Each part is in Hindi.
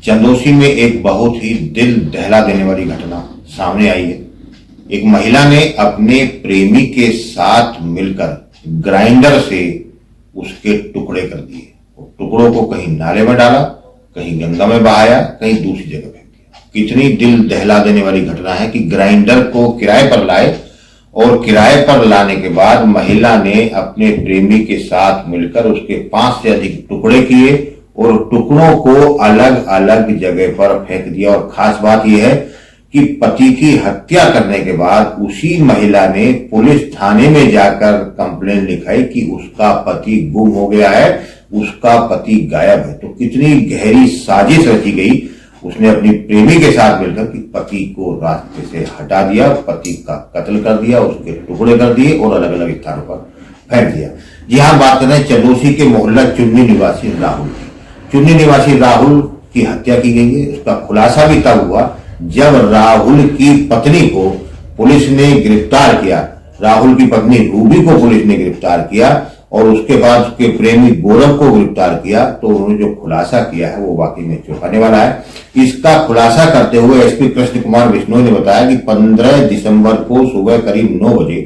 चंदौसी में एक बहुत ही दिल दहला देने वाली घटना सामने आई है। एक महिला ने अपने प्रेमी के साथ मिलकर ग्राइंडर से उसके टुकड़े कर दिए। टुकड़ों को कहीं नाले में डाला, कहीं गंगा में बहाया, कहीं दूसरी जगह फेंक दिया। कितनी दिल दहला देने वाली घटना है कि ग्राइंडर को किराए पर लाए और किराए पर लाने के बाद महिला ने अपने प्रेमी के साथ मिलकर उसके 5 से अधिक टुकड़े किए और टुकड़ों को अलग अलग जगह पर फेंक दिया। और खास बात यह है कि पति की हत्या करने के बाद उसी महिला ने पुलिस थाने में जाकर कंप्लेन लिखाई कि उसका पति गुम हो गया है, उसका पति गायब है। तो कितनी गहरी साजिश रची गई। उसने अपनी प्रेमी के साथ मिलकर कि पति को रास्ते से हटा दिया, पति का कत्ल कर दिया, उसके टुकड़े कर दिए और अलग अलग स्थानों पर फेंक दिया। जी हाँ, बात कर रहे हैं चंदौसी के मोहल्ला चुन्नी निवासी राहुल की। चुन्नी निवासी राहुल की हत्या की गई है। उसका खुलासा भी तब हुआ जब राहुल की पत्नी को पुलिस ने गिरफ्तार किया। राहुल की पत्नी रूबी को पुलिस ने गिरफ्तार किया और उसके बाद उसके प्रेमी गौरव को गिरफ्तार किया। तो उन्होंने जो खुलासा किया है वो वाकई में चौंकाने वाला है। इसका खुलासा करते हुए एसपी कृष्ण कुमार बिश्नोई ने बताया कि 15 दिसंबर को सुबह करीब 9 बजे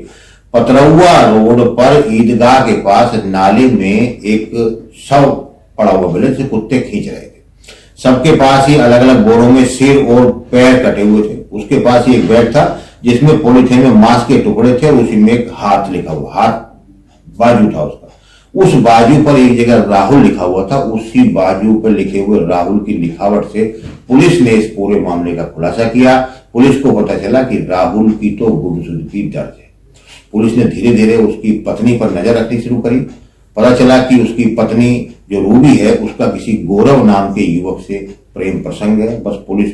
पतरौआ रोड पर ईदगाह के पास नाले में एक शव पड़ा हुआ मिला जिसे कुत्ते खींच रहे थे। सबके पास ही अलग अलग बोरों में सिर और पैर कटे हुए थे। उसके पास ही एक बैग था जिसमें पॉलीथिन में मांस के टुकड़े थे और उसी में एक हाथ लिखा हुआ, हाथ बाजू था उसका। उस बाजू पर एक जगह राहुल लिखा हुआ था। उसी बाजू पर लिखे हुए राहुल की लिखावट से पुलिस ने इस पूरे मामले का खुलासा किया। पुलिस को पता चला कि राहुल की तो गुमशुदगी दर्ज है। पुलिस ने धीरे धीरे उसकी पत्नी पर नजर रखनी शुरू करी। पता चला कि उसकी पत्नी जो रूबी है उसका किसी गौरव नाम के युवक से प्रेम प्रसंग है। बस पुलिस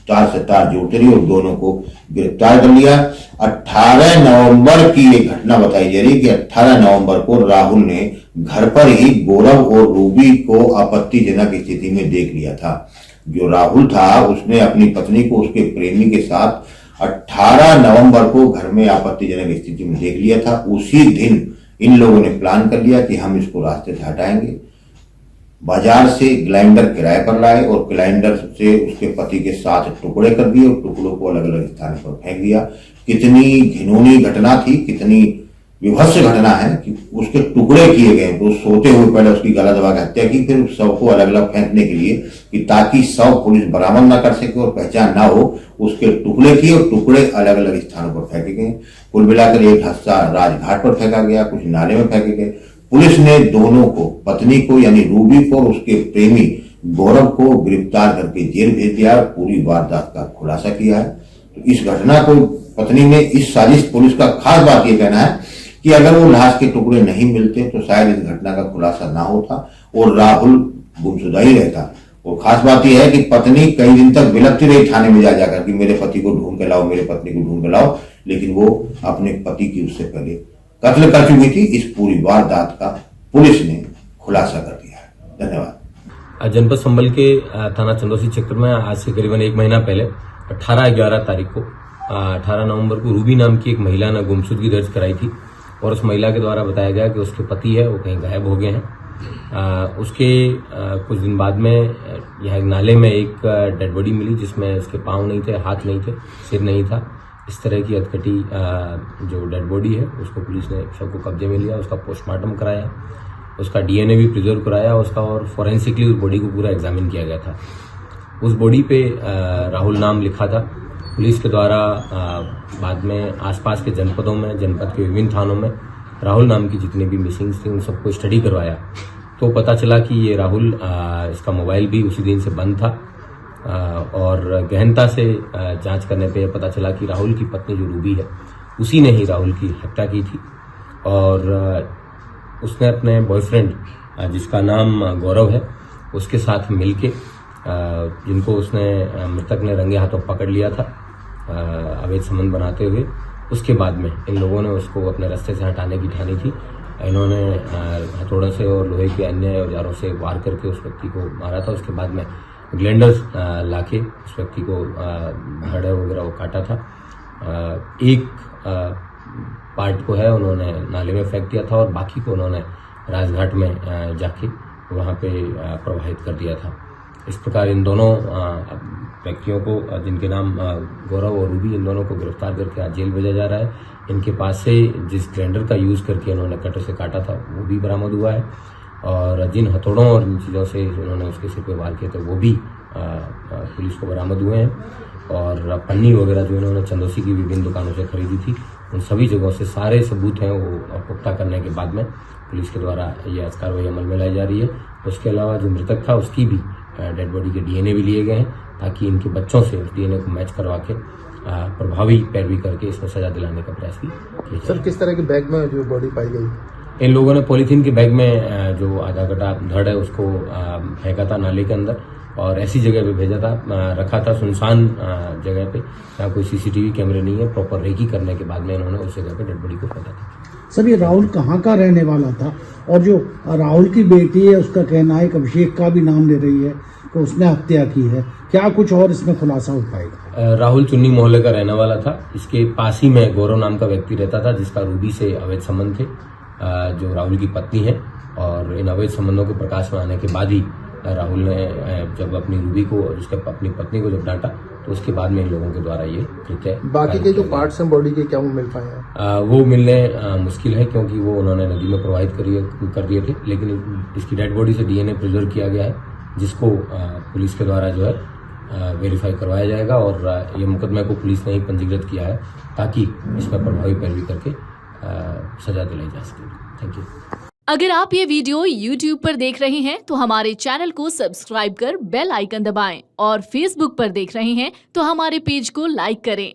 तार से तार जोड़ती रही और दोनों को गिरफ्तार कर लिया। 18 नवंबर की ये घटना बताई जा रही है कि 18 नवंबर को राहुल ने घर पर ही गौरव और रूबी को आपत्तिजनक स्थिति में देख लिया था। जो राहुल था उसने अपनी पत्नी को उसके प्रेमी के साथ 18 नवंबर को घर में आपत्तिजनक स्थिति में देख लिया था। उसी दिन इन लोगों ने प्लान कर लिया कि हम इसको रास्ते से हटाएंगे। बाजार से ग्राइंडर किराए पर लाए और ग्राइंडर से उसके पति के साथ टुकड़े कर दिए और टुकड़ों को अलग अलग स्थान पर फेंक दिया। कितनी घिनौनी घटना थी, कितनी विभत्स घटना है कि उसके टुकड़े किए गए। तो सोते हुए पहले उसकी गला दबा के हत्या की, फिर शव को अलग अलग फेंकने के लिए कि ताकि शव पुलिस बरामद न कर सके और पहचान ना हो, उसके टुकड़े किए और टुकड़े अलग अलग स्थानों पर फेंके गए। कुल मिलाकर एक हिस्सा राजघाट पर फेंका गया, कुछ नाले में फेंके गए। पुलिस ने दोनों को, पत्नी को यानी रूबी को और उसके प्रेमी गौरव को गिरफ्तार करके जेल भेज दिया। पूरी वारदात का खुलासा किया है। तो इस घटना को पत्नी ने इस साजिश, पुलिस का खास बात यह कहना है कि अगर वो लाश के टुकड़े नहीं मिलते तो शायद इस घटना का खुलासा ना होता और राहुल गुमशुदा ही रहता। और खास बात यह है कि पत्नी कई दिन तक बिलखती रही थाने में जा जाकर कि मेरे पति को ढूंढ के लाओ, मेरे पत्नी को ढूंढ के लाओ, लेकिन वो अपने पति की उससे पहले कत्ल कर चुकी थी। इस पूरी वारदात का पुलिस ने खुलासा कर दिया है। धन्यवाद। जनपद संभल के थाना चंदौसी क्षेत्र में आज से करीबन 1 महीना पहले 18/11 तारीख को 18 नवंबर को रूबी नाम की एक महिला ने गुमशुदगी दर्ज कराई थी और उस महिला के द्वारा बताया गया कि उसके पति है वो कहीं गायब हो गए हैं। उसके कुछ दिन बाद में यहाँ एक नाले में एक डेड बॉडी मिली जिसमें उसके पाँव नहीं थे, हाथ नहीं थे, सिर नहीं था। इस तरह की अधकटी जो डेड बॉडी है उसको पुलिस ने शव को कब्जे में लिया, उसका पोस्टमार्टम कराया, उसका डीएनए भी प्रिजर्व कराया उसका और फॉरेंसिकली उस बॉडी को पूरा एग्जामिन किया गया था। उस बॉडी पे राहुल नाम लिखा था। पुलिस के द्वारा बाद में आसपास के जनपदों में, जनपद के विभिन्न थानों में राहुल नाम की जितने भी मिसिंग थे उन सबको स्टडी करवाया तो पता चला कि ये राहुल, इसका मोबाइल भी उसी दिन से बंद था और गहनता से जांच करने पे पता चला कि राहुल की पत्नी जो रूबी है उसी ने ही राहुल की हत्या की थी और उसने अपने बॉयफ्रेंड जिसका नाम गौरव है उसके साथ मिलके, जिनको उसने मृतक ने रंगे हाथों पकड़ लिया था अवैध संबंध बनाते हुए, उसके बाद में इन लोगों ने उसको अपने रास्ते से हटाने की ठानी थी। इन्होंने हथौड़ों से और लोहे के अन्य औजारों से वार करके उस व्यक्ति को मारा था। उसके बाद में ग्लेंडर लाके उस व्यक्ति को धड़ वगैरह वो काटा था। एक पार्ट को है उन्होंने नाले में फेंक दिया था और बाकी को उन्होंने राजघाट में जाके वहाँ पे प्रवाहित कर दिया था। इस प्रकार इन दोनों व्यक्तियों को, जिनके नाम गौरव और रूबी, इन दोनों को गिरफ्तार करके आज जेल भेजा जा रहा है। इनके पास से जिस ग्राइंडर का यूज करके इन्होंने कटर से काटा था वो भी बरामद हुआ है, और जिन हथौड़ों और इन चीज़ों से उन्होंने उसके सिर पे वार किए थे वो भी पुलिस को बरामद हुए हैं। और पन्नी वगैरह जो इन्होंने चंदौसी की विभिन्न दुकानों से खरीदी थी, उन सभी जगहों से सारे सबूत हैं वो पुख्ता करने के बाद में पुलिस के द्वारा ये आज कार्रवाई अमल में लाई जा रही है। उसके अलावा जो मृतक था उसकी भी डेड बॉडी के डीएनए भी लिए गए हैं, ताकि इनके बच्चों से उस डीएनए को मैच करवा के प्रभावी पैरवी करके इसमें सजा दिलाने का प्रयास भी किया। सर, किस तरह के बैग में जो बॉडी पाई गई? इन लोगों ने पॉलीथीन के बैग में जो आधा कटा धड़ है उसको फेंका था नाले के अंदर, और ऐसी जगह पे भेजा था, रखा था सुनसान जगह पे, जहाँ कोई सीसीटीवी कैमरे नहीं है। प्रॉपर रेकी करने के बाद में इन्होंने उस जगह पे डेड बॉडी को फेंका था। सर, ये राहुल कहाँ का रहने वाला था? और जो राहुल की बेटी है उसका कहना है कि अभिषेक का भी नाम ले रही है कि उसने हत्या की है, क्या कुछ और इसमें खुलासा हो पाएगा? राहुल चुन्नी मोहल्ले का रहने वाला था। इसके पास ही में गौरव नाम का व्यक्ति रहता था, जिसका रूबी से अवैध संबंध थे, जो राहुल की पत्नी है। और इन अवैध संबंधों के प्रकाश में आने के बाद ही राहुल ने जब अपनी रूबी को और उसके अपनी पत्नी को जब डांटा, तो उसके बाद में इन लोगों के द्वारा ये कृत्य। बाकी के जो पार्ट्स हैं बॉडी के, क्या वो मिल पाए हैं? वो मिलने मुश्किल है, क्योंकि वो उन्होंने नदी में प्रवाहित कर दिए थे। लेकिन इसकी डेड बॉडी से डीएनए प्रिजर्व किया गया है, जिसको पुलिस के द्वारा जो है वेरीफाई करवाया जाएगा। और ये मुकदमे को पुलिस ने ही पंजीकृत किया है, ताकि इसमें प्रभावी पैरवी करके सजा दिलाई जा सके। Thank you. अगर आप ये वीडियो YouTube पर देख रहे हैं तो हमारे चैनल को सब्सक्राइब कर बेल आइकन दबाएं, और Facebook पर देख रहे हैं तो हमारे पेज को लाइक करें।